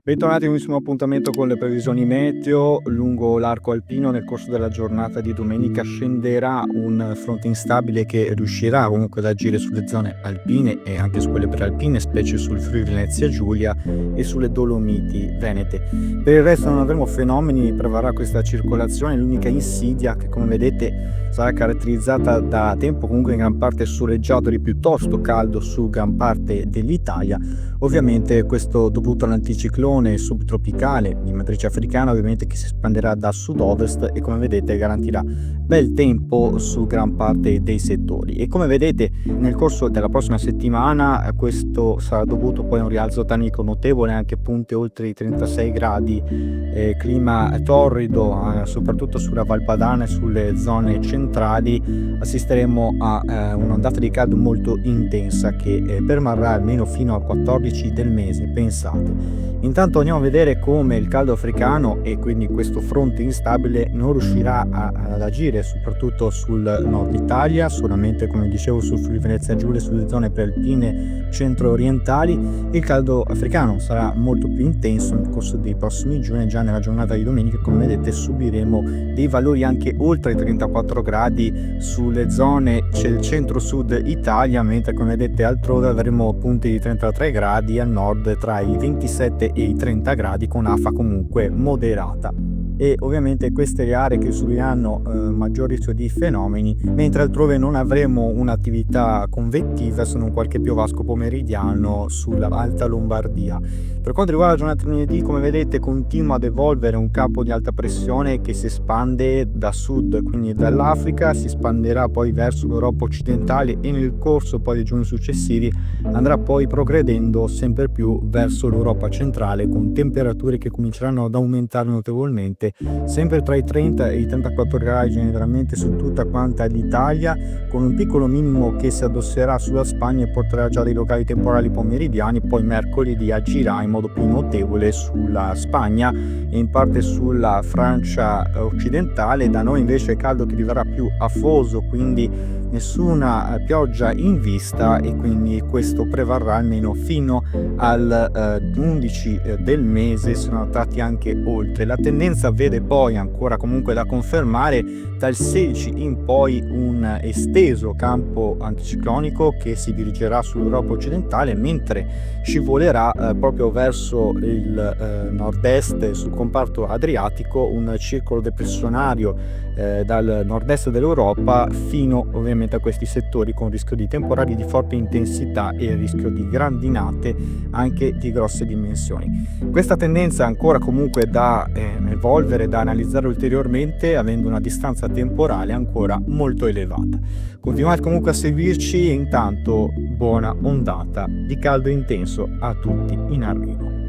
Bentornati a un nuovissimo appuntamento con le previsioni meteo. Lungo l'arco alpino nel corso della giornata di domenica scenderà un fronte instabile che riuscirà comunque ad agire sulle zone alpine e anche su quelle prealpine, specie sul Friuli Venezia Giulia e sulle Dolomiti Venete. Per il resto non avremo fenomeni, prevarrà questa circolazione, l'unica insidia che come vedete sarà caratterizzata da tempo comunque in gran parte soleggiato e piuttosto caldo su gran parte dell'Italia. Ovviamente questo dovuto all'anticiclone subtropicale di matrice africana, ovviamente che si espanderà da sud-ovest e come vedete garantirà bel tempo su gran parte dei settori. E come vedete nel corso della prossima settimana questo sarà dovuto poi a un rialzo tanico notevole, anche punte oltre i 36 gradi, clima torrido soprattutto sulla Val Padana e sulle zone centrali. Assisteremo a un'ondata di caldo molto intensa che permarrà almeno fino al 14 del mese, pensate. Intanto andiamo a vedere come il caldo africano e quindi questo fronte instabile non riuscirà ad agire soprattutto sul nord Italia, solamente come dicevo sul Friuli Venezia Giulia e sulle zone prealpine centro-orientali. Il caldo africano sarà molto più intenso nel corso dei prossimi giorni. Già nella giornata di domenica, come vedete, subiremo dei valori anche oltre i 34 gradi sulle zone del centro-sud Italia, mentre come vedete altrove avremo punti di 33 gradi al nord, tra i 27 e i 30 gradi, con afa comunque moderata. E ovviamente queste le aree che subiranno maggior rischio di fenomeni, mentre altrove non avremo un'attività convettiva se non qualche piovasco pomeridiano sulla Alta Lombardia. Per quanto riguarda la giornata di lunedì, come vedete continua ad evolvere un capo di alta pressione che si espande da sud, quindi dall'Africa, si espanderà poi verso l'Europa occidentale e nel corso poi dei giorni successivi andrà poi progredendo sempre più verso l'Europa centrale, con temperature che cominceranno ad aumentare notevolmente, sempre tra i 30 e i 34 gradi generalmente su tutta quanta l'Italia, con un piccolo minimo che si addosserà sulla Spagna e porterà già dei locali temporali pomeridiani. Poi mercoledì agirà in modo più notevole sulla Spagna e in parte sulla Francia occidentale. Da noi invece è caldo che diverrà più afoso, quindi nessuna pioggia in vista, e quindi questo prevarrà almeno fino al 11 del mese, sono tratti anche oltre. La tendenza vede poi ancora comunque da confermare dal 16 in poi un esteso campo anticiclonico che si dirigerà sull'Europa occidentale, mentre scivolerà proprio verso il nord-est sul comparto adriatico un circolo depressionario dal nord-est dell'Europa fino ovviamente a questi settori, con rischio di temporali di forte intensità e rischio di grandinate anche di grosse dimensioni. Questa tendenza è ancora comunque da evolvere, da analizzare ulteriormente, avendo una distanza temporale ancora molto elevata. Continuate comunque a seguirci e intanto buona ondata di caldo intenso a tutti in arrivo.